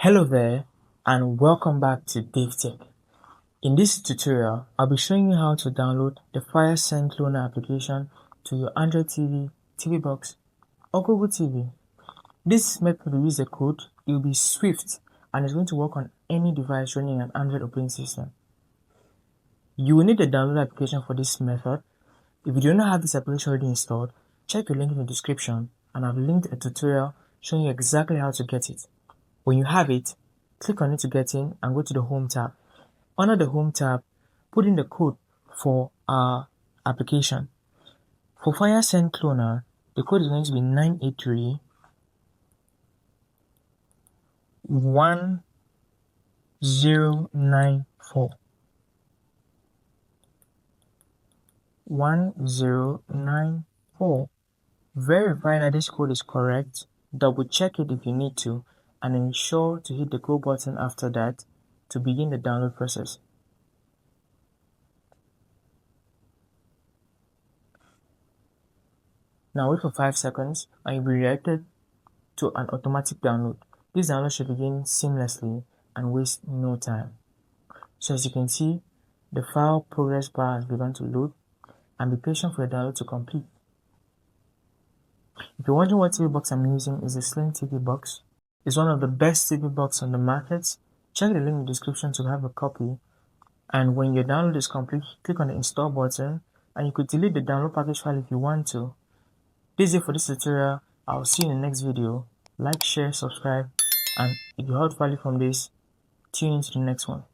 Hello there and welcome back to DaveTech. In this tutorial, I'll be showing you how to download the FireSend cloner application to your Android TV, TV box, or Google TV. This method will use a code, it will be Swift, and it's going to work on any device running an Android operating system. You will need the download application for this method. If you do not have this application already installed, check the link in the description and I've linked a tutorial showing you exactly how to get it. When you have it, click on it to get in and go to the Home tab. Under the Home tab, put in the code for our application. For FireSend Cloner, the code is going to be 983 1094. 1094. Verify that this code is correct, double check it if you need to, and ensure to hit the go button after that to begin the download process. Now wait for 5 seconds and you'll be redirected to an automatic download. This download should begin seamlessly and waste no time. So as you can see, the file progress bar has begun to load, and be patient for the download to complete. If you're wondering what TV box I'm using, is a Sling TV box. It's one of the best TV boxes on the market. Check the link in the description to have a copy. And when your download is complete, click on the install button and you could delete the download package file if you want to. This is it for this tutorial. I'll see you in the next video. Like, share, subscribe, and if you heard value from this, tune into the next one.